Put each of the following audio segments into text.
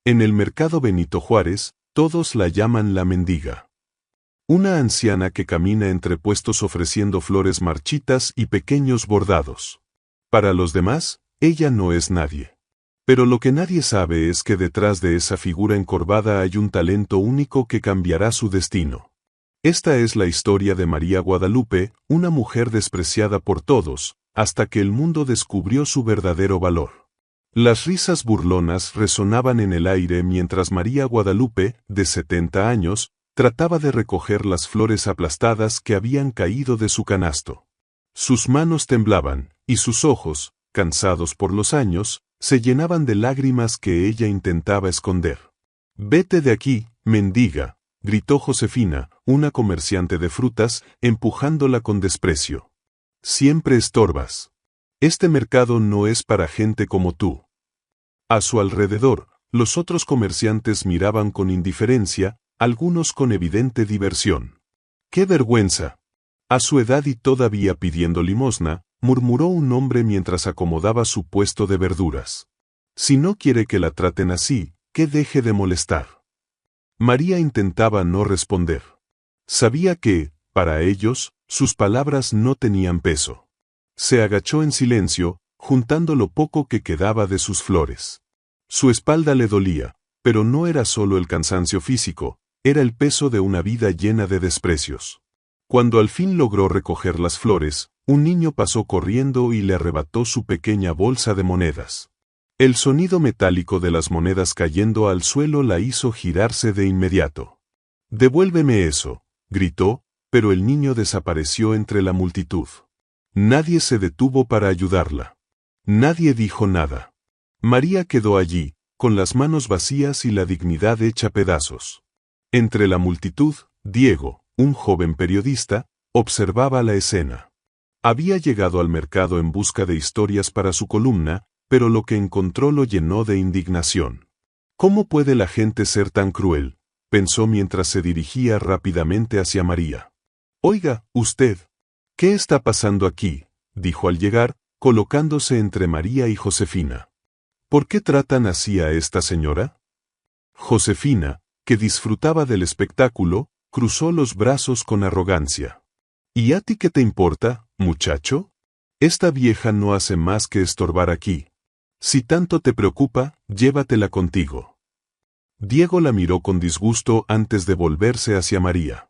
En el mercado Benito Juárez, todos la llaman la mendiga. Una anciana que camina entre puestos ofreciendo flores marchitas y pequeños bordados. Para los demás, ella no es nadie. Pero lo que nadie sabe es que detrás de esa figura encorvada hay un talento único que cambiará su destino. Esta es la historia de María Guadalupe, una mujer despreciada por todos, hasta que el mundo descubrió su verdadero valor. Las risas burlonas resonaban en el aire mientras María Guadalupe, de 70 años, trataba de recoger las flores aplastadas que habían caído de su canasto. Sus manos temblaban, y sus ojos, cansados por los años, se llenaban de lágrimas que ella intentaba esconder. «Vete de aquí, mendiga», gritó Josefina, una comerciante de frutas, empujándola con desprecio. «Siempre estorbas. Este mercado no es para gente como tú». A su alrededor, los otros comerciantes miraban con indiferencia, algunos con evidente diversión. «¡Qué vergüenza!». A su edad y todavía pidiendo limosna, murmuró un hombre mientras acomodaba su puesto de verduras. «Si no quiere que la traten así, que deje de molestar». María intentaba no responder. Sabía que, para ellos, sus palabras no tenían peso. Se agachó en silencio, juntando lo poco que quedaba de sus flores. Su espalda le dolía, pero no era solo el cansancio físico, era el peso de una vida llena de desprecios. Cuando al fin logró recoger las flores, un niño pasó corriendo y le arrebató su pequeña bolsa de monedas. El sonido metálico de las monedas cayendo al suelo la hizo girarse de inmediato. «Devuélveme eso», gritó, pero el niño desapareció entre la multitud. Nadie se detuvo para ayudarla. Nadie dijo nada. María quedó allí, con las manos vacías y la dignidad hecha pedazos. Entre la multitud, Diego, un joven periodista, observaba la escena. Había llegado al mercado en busca de historias para su columna, pero lo que encontró lo llenó de indignación. «¿Cómo puede la gente ser tan cruel?», pensó mientras se dirigía rápidamente hacia María. «Oiga, usted. ¿Qué está pasando aquí?», dijo al llegar, colocándose entre María y Josefina. «¿Por qué tratan así a esta señora?». Josefina, que disfrutaba del espectáculo, cruzó los brazos con arrogancia. «¿Y a ti qué te importa, muchacho? Esta vieja no hace más que estorbar aquí. Si tanto te preocupa, llévatela contigo». Diego la miró con disgusto antes de volverse hacia María.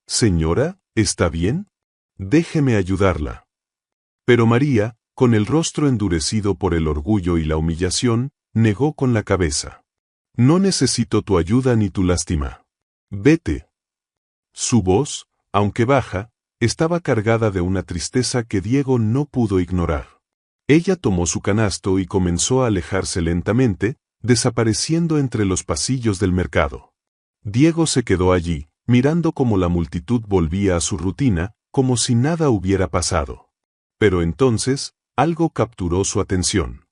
«Señora, ¿está bien? Déjeme ayudarla». Pero María, con el rostro endurecido por el orgullo y la humillación, negó con la cabeza. «No necesito tu ayuda ni tu lástima. Vete». Su voz, aunque baja, estaba cargada de una tristeza que Diego no pudo ignorar. Ella tomó su canasto y comenzó a alejarse lentamente, desapareciendo entre los pasillos del mercado. Diego se quedó allí, mirando cómo la multitud volvía a su rutina, como si nada hubiera pasado. Pero entonces, algo capturó su atención.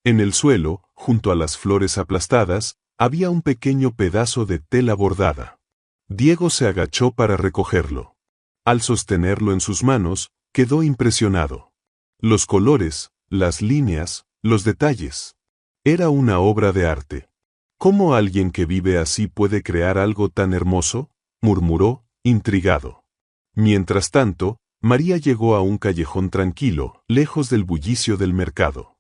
En el suelo, junto a las flores aplastadas, había un pequeño pedazo de tela bordada. Diego se agachó para recogerlo. Al sostenerlo en sus manos, quedó impresionado. Los colores, las líneas, los detalles. Era una obra de arte. ¿Cómo alguien que vive así puede crear algo tan hermoso?, murmuró, intrigado. Mientras tanto, María llegó a un callejón tranquilo, lejos del bullicio del mercado.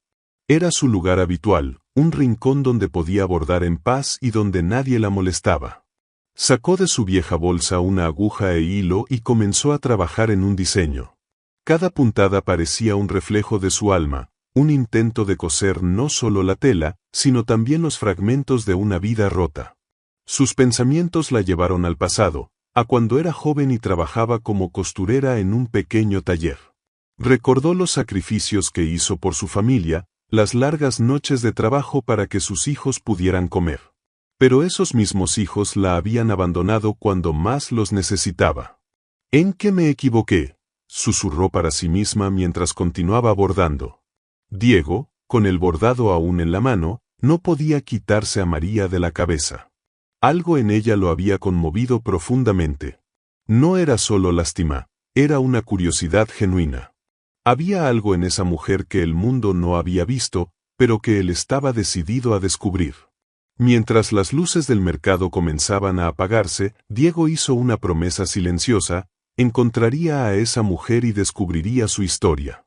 Era su lugar habitual, un rincón donde podía bordar en paz y donde nadie la molestaba. Sacó de su vieja bolsa una aguja e hilo y comenzó a trabajar en un diseño. Cada puntada parecía un reflejo de su alma, un intento de coser no solo la tela, sino también los fragmentos de una vida rota. Sus pensamientos la llevaron al pasado, a cuando era joven y trabajaba como costurera en un pequeño taller. Recordó los sacrificios que hizo por su familia, las largas noches de trabajo para que sus hijos pudieran comer. Pero esos mismos hijos la habían abandonado cuando más los necesitaba. «¿En qué me equivoqué?», susurró para sí misma mientras continuaba bordando. Diego, con el bordado aún en la mano, no podía quitarse a María de la cabeza. Algo en ella lo había conmovido profundamente. No era solo lástima, era una curiosidad genuina. Había algo en esa mujer que el mundo no había visto, pero que él estaba decidido a descubrir. Mientras las luces del mercado comenzaban a apagarse, Diego hizo una promesa silenciosa: encontraría a esa mujer y descubriría su historia.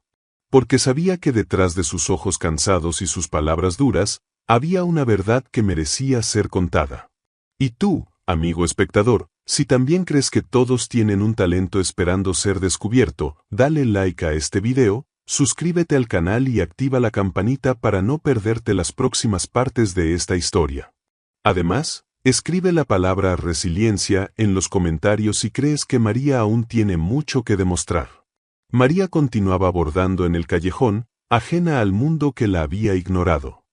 Porque sabía que detrás de sus ojos cansados y sus palabras duras, había una verdad que merecía ser contada. Y tú, amigo espectador, si también crees que todos tienen un talento esperando ser descubierto, dale like a este video, suscríbete al canal y activa la campanita para no perderte las próximas partes de esta historia. Además, escribe la palabra resiliencia en los comentarios si crees que María aún tiene mucho que demostrar. María continuaba bordando en el callejón, ajena al mundo que la había ignorado.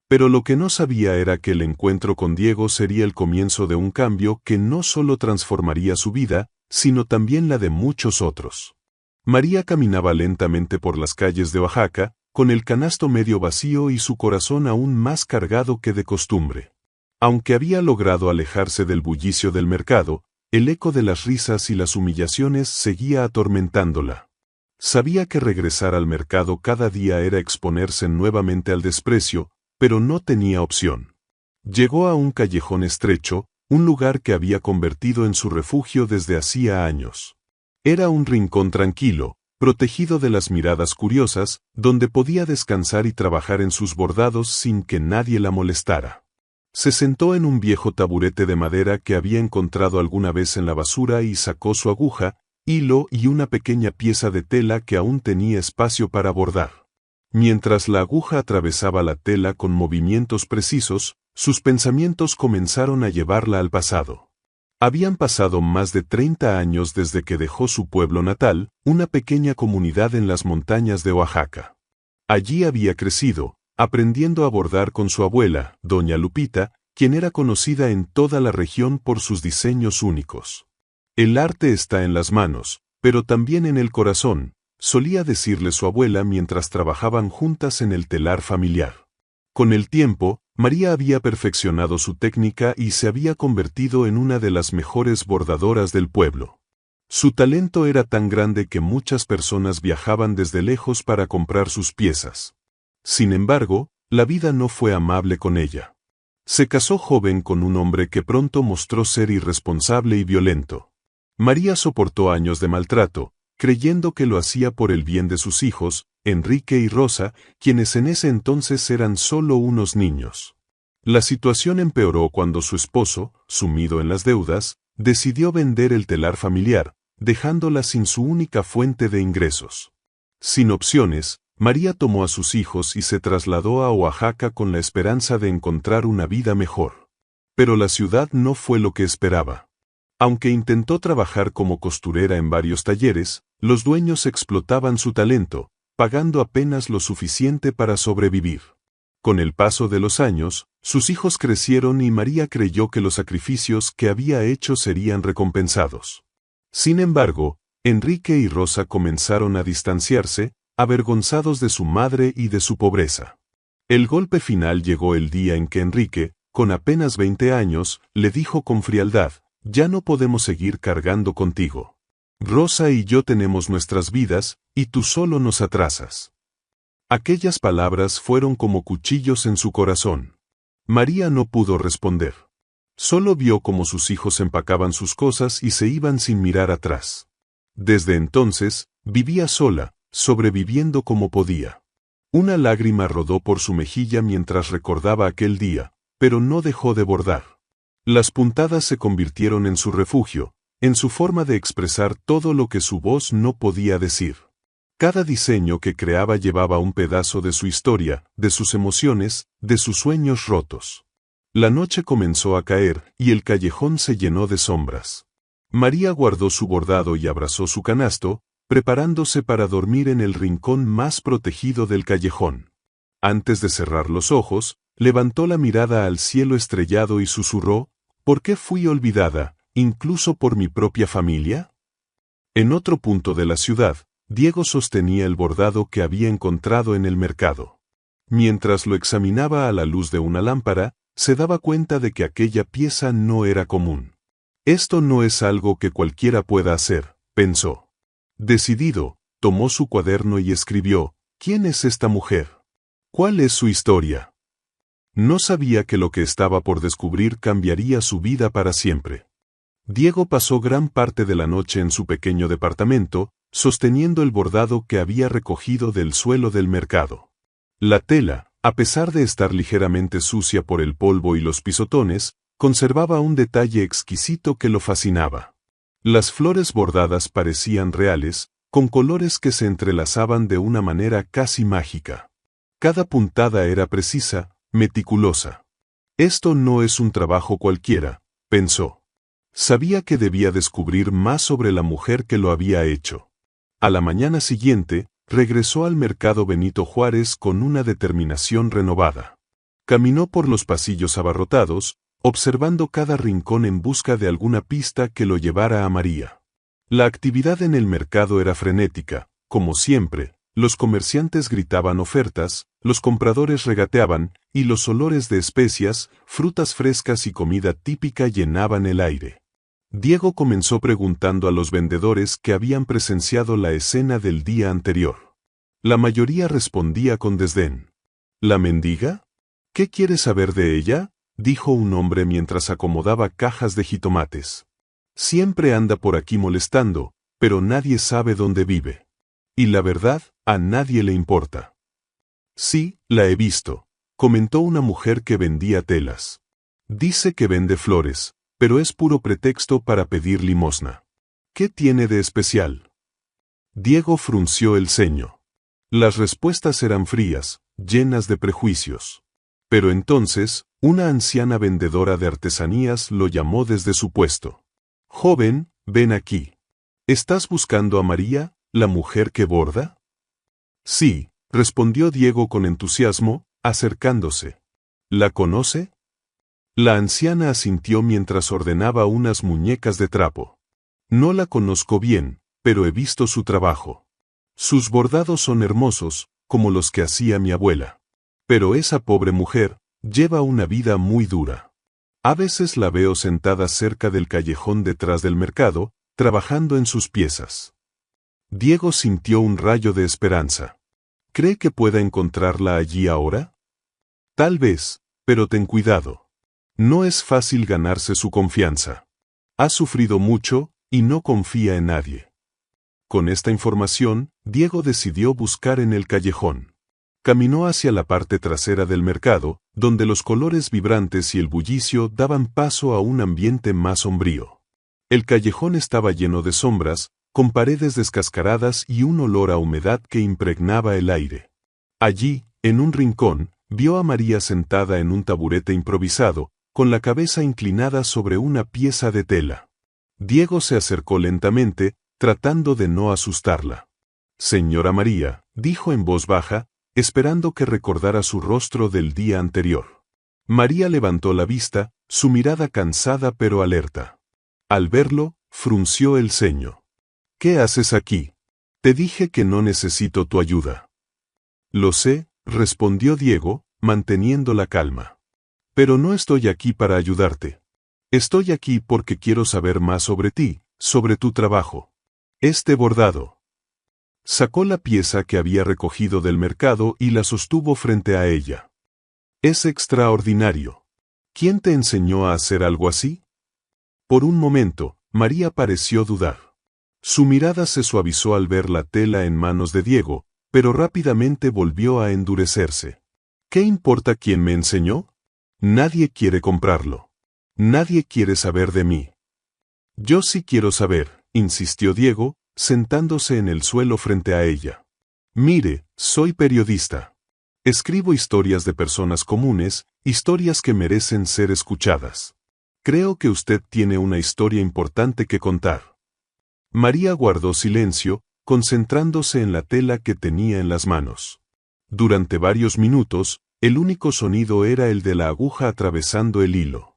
Pero lo que no sabía era que el encuentro con Diego sería el comienzo de un cambio que no solo transformaría su vida, sino también la de muchos otros. María caminaba lentamente por las calles de Oaxaca, con el canasto medio vacío y su corazón aún más cargado que de costumbre. Aunque había logrado alejarse del bullicio del mercado, el eco de las risas y las humillaciones seguía atormentándola. Sabía que regresar al mercado cada día era exponerse nuevamente al desprecio, pero no tenía opción. Llegó a un callejón estrecho, un lugar que había convertido en su refugio desde hacía años. Era un rincón tranquilo, protegido de las miradas curiosas, donde podía descansar y trabajar en sus bordados sin que nadie la molestara. Se sentó en un viejo taburete de madera que había encontrado alguna vez en la basura y sacó su aguja, hilo y una pequeña pieza de tela que aún tenía espacio para bordar. Mientras la aguja atravesaba la tela con movimientos precisos, sus pensamientos comenzaron a llevarla al pasado. Habían pasado más de 30 años desde que dejó su pueblo natal, una pequeña comunidad en las montañas de Oaxaca. Allí había crecido, aprendiendo a bordar con su abuela, doña Lupita, quien era conocida en toda la región por sus diseños únicos. El arte está en las manos, pero también en el corazón, solía decirle su abuela mientras trabajaban juntas en el telar familiar. Con el tiempo, María había perfeccionado su técnica y se había convertido en una de las mejores bordadoras del pueblo. Su talento era tan grande que muchas personas viajaban desde lejos para comprar sus piezas. Sin embargo, la vida no fue amable con ella. Se casó joven con un hombre que pronto mostró ser irresponsable y violento. María soportó años de maltrato, creyendo que lo hacía por el bien de sus hijos, Enrique y Rosa, quienes en ese entonces eran solo unos niños. La situación empeoró cuando su esposo, sumido en las deudas, decidió vender el telar familiar, dejándola sin su única fuente de ingresos. Sin opciones, María tomó a sus hijos y se trasladó a Oaxaca con la esperanza de encontrar una vida mejor. Pero la ciudad no fue lo que esperaba. Aunque intentó trabajar como costurera en varios talleres, los dueños explotaban su talento, pagando apenas lo suficiente para sobrevivir. Con el paso de los años, sus hijos crecieron y María creyó que los sacrificios que había hecho serían recompensados. Sin embargo, Enrique y Rosa comenzaron a distanciarse, avergonzados de su madre y de su pobreza. El golpe final llegó el día en que Enrique, con apenas 20 años, le dijo con frialdad: «Ya no podemos seguir cargando contigo. Rosa y yo tenemos nuestras vidas, y tú solo nos atrasas». Aquellas palabras fueron como cuchillos en su corazón. María no pudo responder. Solo vio cómo sus hijos empacaban sus cosas y se iban sin mirar atrás. Desde entonces, vivía sola, sobreviviendo como podía. Una lágrima rodó por su mejilla mientras recordaba aquel día, pero no dejó de bordar. Las puntadas se convirtieron en su refugio, en su forma de expresar todo lo que su voz no podía decir. Cada diseño que creaba llevaba un pedazo de su historia, de sus emociones, de sus sueños rotos. La noche comenzó a caer, y el callejón se llenó de sombras. María guardó su bordado y abrazó su canasto, preparándose para dormir en el rincón más protegido del callejón. Antes de cerrar los ojos, levantó la mirada al cielo estrellado y susurró: «¿Por qué fui olvidada, incluso por mi propia familia?». En otro punto de la ciudad, Diego sostenía el bordado que había encontrado en el mercado. Mientras lo examinaba a la luz de una lámpara, se daba cuenta de que aquella pieza no era común. «Esto no es algo que cualquiera pueda hacer», pensó. Decidido, tomó su cuaderno y escribió: «¿Quién es esta mujer? ¿Cuál es su historia?». No sabía que lo que estaba por descubrir cambiaría su vida para siempre. Diego pasó gran parte de la noche en su pequeño departamento, sosteniendo el bordado que había recogido del suelo del mercado. La tela, a pesar de estar ligeramente sucia por el polvo y los pisotones, conservaba un detalle exquisito que lo fascinaba. Las flores bordadas parecían reales, con colores que se entrelazaban de una manera casi mágica. Cada puntada era precisa, meticulosa. Esto no es un trabajo cualquiera, pensó. Sabía que debía descubrir más sobre la mujer que lo había hecho. A la mañana siguiente, regresó al mercado Benito Juárez con una determinación renovada. Caminó por los pasillos abarrotados, observando cada rincón en busca de alguna pista que lo llevara a María. La actividad en el mercado era frenética, como siempre. Los comerciantes gritaban ofertas, los compradores regateaban, y los olores de especias, frutas frescas y comida típica llenaban el aire. Diego comenzó preguntando a los vendedores que habían presenciado la escena del día anterior. La mayoría respondía con desdén. ¿La mendiga? ¿Qué quieres saber de ella?, dijo un hombre mientras acomodaba cajas de jitomates. Siempre anda por aquí molestando, pero nadie sabe dónde vive. Y la verdad, a nadie le importa. Sí, la he visto, comentó una mujer que vendía telas. Dice que vende flores, pero es puro pretexto para pedir limosna. ¿Qué tiene de especial? Diego frunció el ceño. Las respuestas eran frías, llenas de prejuicios. Pero entonces, una anciana vendedora de artesanías lo llamó desde su puesto. Joven, ven aquí. ¿Estás buscando a María, la mujer que borda? Sí, respondió Diego con entusiasmo, acercándose. ¿La conoce? La anciana asintió mientras ordenaba unas muñecas de trapo. No la conozco bien, pero he visto su trabajo. Sus bordados son hermosos, como los que hacía mi abuela. Pero esa pobre mujer lleva una vida muy dura. A veces la veo sentada cerca del callejón detrás del mercado, trabajando en sus piezas. Diego sintió un rayo de esperanza. ¿Cree que pueda encontrarla allí ahora? Tal vez, pero ten cuidado. No es fácil ganarse su confianza. Ha sufrido mucho, y no confía en nadie. Con esta información, Diego decidió buscar en el callejón. Caminó hacia la parte trasera del mercado, donde los colores vibrantes y el bullicio daban paso a un ambiente más sombrío. El callejón estaba lleno de sombras, con paredes descascaradas y un olor a humedad que impregnaba el aire. Allí, en un rincón, vio a María sentada en un taburete improvisado, con la cabeza inclinada sobre una pieza de tela. Diego se acercó lentamente, tratando de no asustarla. Señora María, dijo en voz baja, esperando que recordara su rostro del día anterior. María levantó la vista, su mirada cansada pero alerta. Al verlo, frunció el ceño. ¿Qué haces aquí? Te dije que no necesito tu ayuda. Lo sé, respondió Diego, manteniendo la calma. Pero no estoy aquí para ayudarte. Estoy aquí porque quiero saber más sobre ti, sobre tu trabajo. Este bordado. Sacó la pieza que había recogido del mercado y la sostuvo frente a ella. Es extraordinario. ¿Quién te enseñó a hacer algo así? Por un momento, María pareció dudar. Su mirada se suavizó al ver la tela en manos de Diego, pero rápidamente volvió a endurecerse. ¿Qué importa quién me enseñó? Nadie quiere comprarlo. Nadie quiere saber de mí. Yo sí quiero saber, insistió Diego, sentándose en el suelo frente a ella. Mire, soy periodista. Escribo historias de personas comunes, historias que merecen ser escuchadas. Creo que usted tiene una historia importante que contar. María guardó silencio, concentrándose en la tela que tenía en las manos. Durante varios minutos, el único sonido era el de la aguja atravesando el hilo.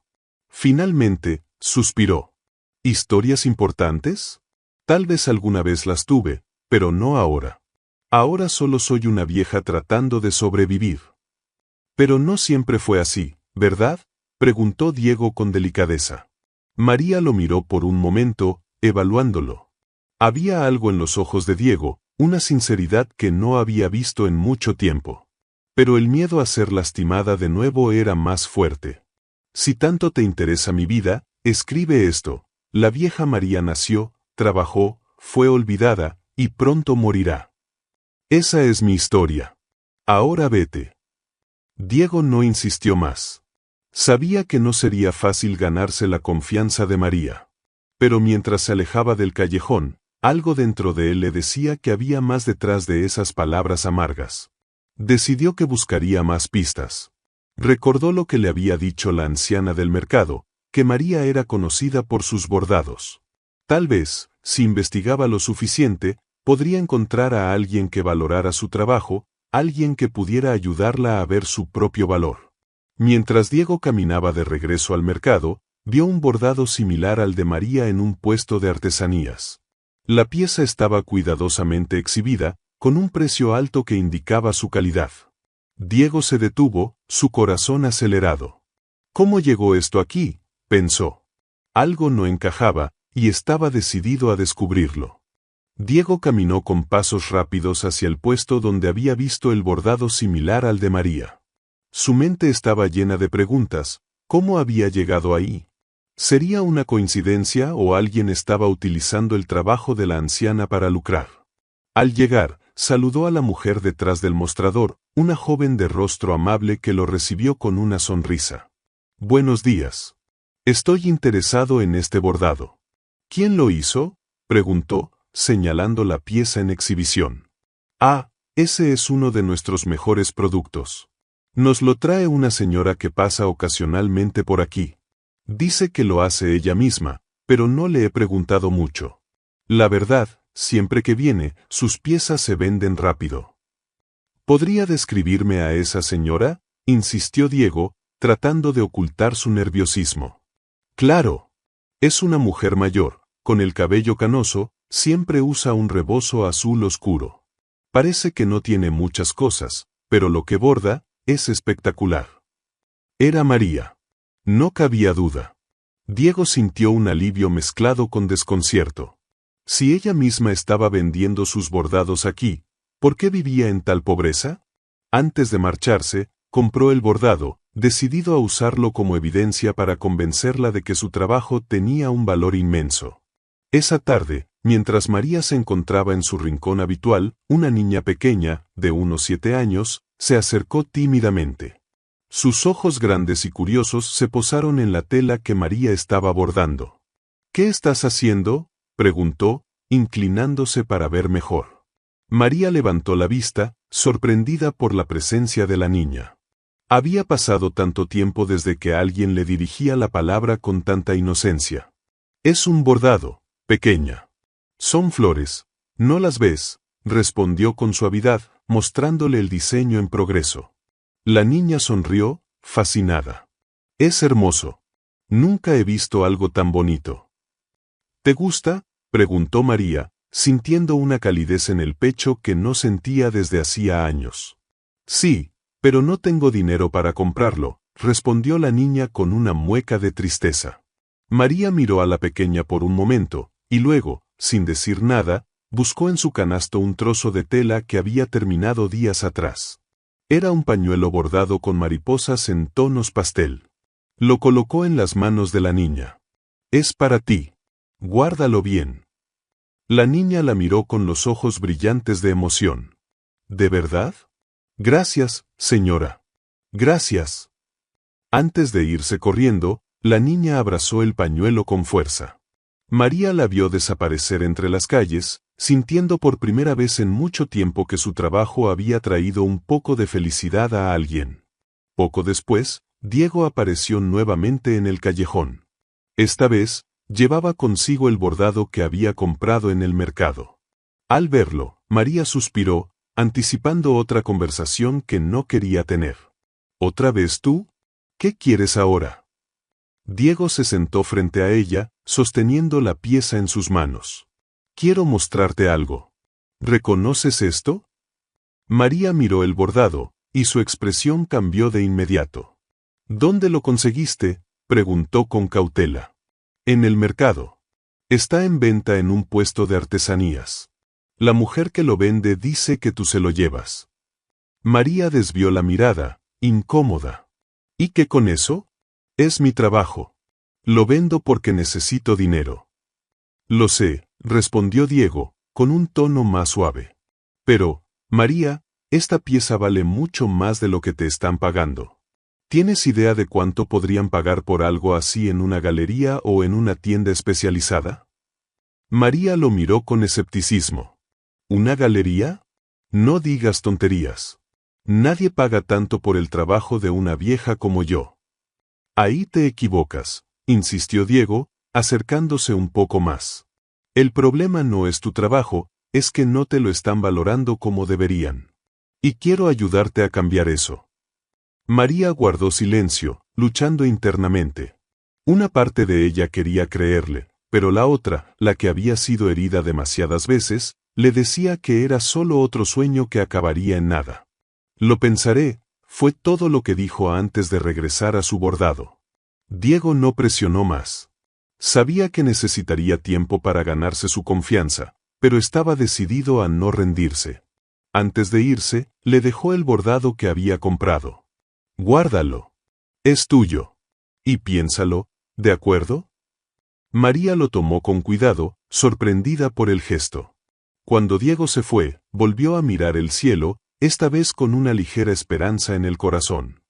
Finalmente, suspiró. ¿Historias importantes? Tal vez alguna vez las tuve, pero no ahora. Ahora solo soy una vieja tratando de sobrevivir. Pero no siempre fue así, ¿verdad?, preguntó Diego con delicadeza. María lo miró por un momento, evaluándolo. Había algo en los ojos de Diego, una sinceridad que no había visto en mucho tiempo. Pero el miedo a ser lastimada de nuevo era más fuerte. Si tanto te interesa mi vida, escribe esto. La vieja María nació, trabajó, fue olvidada, y pronto morirá. Esa es mi historia. Ahora vete. Diego no insistió más. Sabía que no sería fácil ganarse la confianza de María. Pero mientras se alejaba del callejón, algo dentro de él le decía que había más detrás de esas palabras amargas. Decidió que buscaría más pistas. Recordó lo que le había dicho la anciana del mercado, que María era conocida por sus bordados. Tal vez, si investigaba lo suficiente, podría encontrar a alguien que valorara su trabajo, alguien que pudiera ayudarla a ver su propio valor. Mientras Diego caminaba de regreso al mercado, vio un bordado similar al de María en un puesto de artesanías. La pieza estaba cuidadosamente exhibida, con un precio alto que indicaba su calidad. Diego se detuvo, su corazón acelerado. ¿Cómo llegó esto aquí?, pensó. Algo no encajaba, y estaba decidido a descubrirlo. Diego caminó con pasos rápidos hacia el puesto donde había visto el bordado similar al de María. Su mente estaba llena de preguntas. ¿Cómo había llegado ahí? ¿Sería una coincidencia o alguien estaba utilizando el trabajo de la anciana para lucrar? Al llegar, saludó a la mujer detrás del mostrador, una joven de rostro amable que lo recibió con una sonrisa. Buenos días. Estoy interesado en este bordado. ¿Quién lo hizo?, preguntó, señalando la pieza en exhibición. Ah, ese es uno de nuestros mejores productos. Nos lo trae una señora que pasa ocasionalmente por aquí. Dice que lo hace ella misma, pero no le he preguntado mucho. La verdad, siempre que viene, sus piezas se venden rápido. ¿Podría describirme a esa señora?, insistió Diego, tratando de ocultar su nerviosismo. Claro. Es una mujer mayor, con el cabello canoso, siempre usa un rebozo azul oscuro. Parece que no tiene muchas cosas, pero lo que borda es espectacular. Era María. No cabía duda. Diego sintió un alivio mezclado con desconcierto. Si ella misma estaba vendiendo sus bordados aquí, ¿por qué vivía en tal pobreza? Antes de marcharse, compró el bordado, decidido a usarlo como evidencia para convencerla de que su trabajo tenía un valor inmenso. Esa tarde, mientras María se encontraba en su rincón habitual, una niña pequeña, de unos 7 años, se acercó tímidamente. Sus ojos grandes y curiosos se posaron en la tela que María estaba bordando. ¿Qué estás haciendo?, preguntó, inclinándose para ver mejor. María levantó la vista, sorprendida por la presencia de la niña. Había pasado tanto tiempo desde que alguien le dirigía la palabra con tanta inocencia. Es un bordado, pequeña. Son flores. ¿No las ves?, respondió con suavidad, mostrándole el diseño en progreso. La niña sonrió, fascinada. Es hermoso. Nunca he visto algo tan bonito. ¿Te gusta?, preguntó María, sintiendo una calidez en el pecho que no sentía desde hacía años. Sí, pero no tengo dinero para comprarlo, respondió la niña con una mueca de tristeza. María miró a la pequeña por un momento, y luego, sin decir nada, buscó en su canasto un trozo de tela que había terminado días atrás. Era un pañuelo bordado con mariposas en tonos pastel. Lo colocó en las manos de la niña. Es para ti. Guárdalo bien. La niña la miró con los ojos brillantes de emoción. ¿De verdad? Gracias, señora. Gracias. Antes de irse corriendo, la niña abrazó el pañuelo con fuerza. María la vio desaparecer entre las calles, sintiendo por primera vez en mucho tiempo que su trabajo había traído un poco de felicidad a alguien. Poco después, Diego apareció nuevamente en el callejón. Esta vez, llevaba consigo el bordado que había comprado en el mercado. Al verlo, María suspiró, anticipando otra conversación que no quería tener. ¿Otra vez tú? ¿Qué quieres ahora? Diego se sentó frente a ella, sosteniendo la pieza en sus manos. Quiero mostrarte algo. ¿Reconoces esto? María miró el bordado, y su expresión cambió de inmediato. ¿Dónde lo conseguiste?, preguntó con cautela. En el mercado. Está en venta en un puesto de artesanías. La mujer que lo vende dice que tú se lo llevas. María desvió la mirada, incómoda. ¿Y qué con eso? Es mi trabajo. Lo vendo porque necesito dinero. Lo sé, respondió Diego, con un tono más suave. Pero, María, esta pieza vale mucho más de lo que te están pagando. ¿Tienes idea de cuánto podrían pagar por algo así en una galería o en una tienda especializada? María lo miró con escepticismo. ¿Una galería? No digas tonterías. Nadie paga tanto por el trabajo de una vieja como yo. Ahí te equivocas, insistió Diego, acercándose un poco más. El problema no es tu trabajo, es que no te lo están valorando como deberían. Y quiero ayudarte a cambiar eso. María guardó silencio, luchando internamente. Una parte de ella quería creerle, pero la otra, la que había sido herida demasiadas veces, le decía que era solo otro sueño que acabaría en nada. Lo pensaré, fue todo lo que dijo antes de regresar a su bordado. Diego no presionó más. Sabía que necesitaría tiempo para ganarse su confianza, pero estaba decidido a no rendirse. Antes de irse, le dejó el bordado que había comprado. Guárdalo. Es tuyo. Y piénsalo, ¿de acuerdo? María lo tomó con cuidado, sorprendida por el gesto. Cuando Diego se fue, volvió a mirar el cielo, esta vez con una ligera esperanza en el corazón.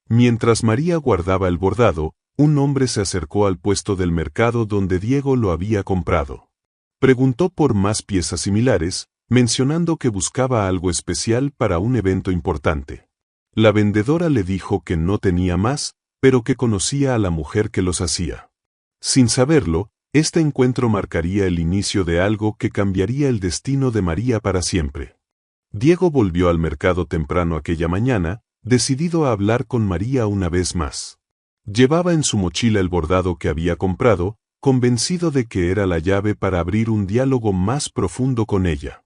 Mientras María guardaba el bordado, un hombre se acercó al puesto del mercado donde Diego lo había comprado. Preguntó por más piezas similares, mencionando que buscaba algo especial para un evento importante. La vendedora le dijo que no tenía más, pero que conocía a la mujer que los hacía. Sin saberlo, este encuentro marcaría el inicio de algo que cambiaría el destino de María para siempre. Diego volvió al mercado temprano aquella mañana, decidido a hablar con María una vez más. Llevaba en su mochila el bordado que había comprado, convencido de que era la llave para abrir un diálogo más profundo con ella.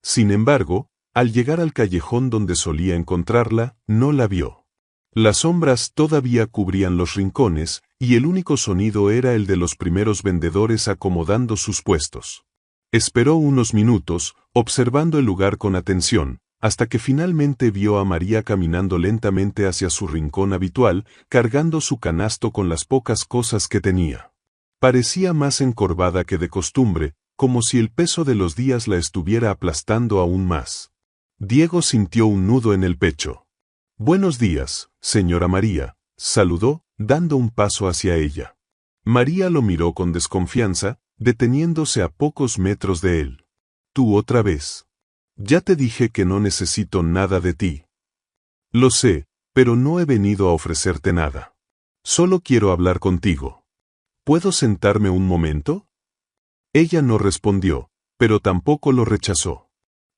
Sin embargo, al llegar al callejón donde solía encontrarla, no la vio. Las sombras todavía cubrían los rincones, y el único sonido era el de los primeros vendedores acomodando sus puestos. Esperó unos minutos, observando el lugar con atención, hasta que finalmente vio a María caminando lentamente hacia su rincón habitual, cargando su canasto con las pocas cosas que tenía. Parecía más encorvada que de costumbre, como si el peso de los días la estuviera aplastando aún más. Diego sintió un nudo en el pecho. «Buenos días, señora María», saludó, dando un paso hacia ella. María lo miró con desconfianza, deteniéndose a pocos metros de él. «¿Tú otra vez? Ya te dije que no necesito nada de ti». «Lo sé, pero no he venido a ofrecerte nada. Solo quiero hablar contigo. ¿Puedo sentarme un momento?» Ella no respondió, pero tampoco lo rechazó.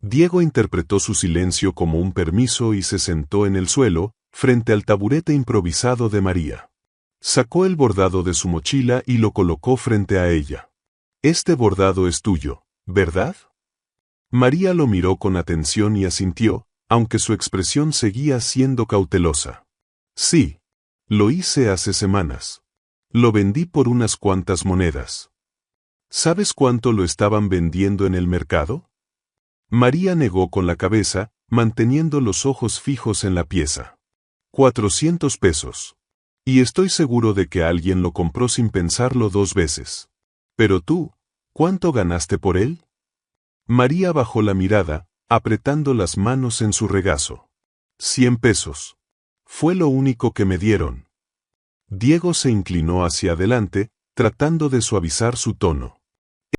Diego interpretó su silencio como un permiso y se sentó en el suelo, frente al taburete improvisado de María. Sacó el bordado de su mochila y lo colocó frente a ella. «Este bordado es tuyo, ¿verdad?» María lo miró con atención y asintió, aunque su expresión seguía siendo cautelosa. «Sí. Lo hice hace semanas. Lo vendí por unas cuantas monedas». «¿Sabes cuánto lo estaban vendiendo en el mercado?» María negó con la cabeza, manteniendo los ojos fijos en la pieza. «400 pesos. Y estoy seguro de que alguien lo compró sin pensarlo 2 veces. Pero tú, ¿cuánto ganaste por él?» María bajó la mirada, apretando las manos en su regazo. «100 pesos. Fue lo único que me dieron». Diego se inclinó hacia adelante, tratando de suavizar su tono.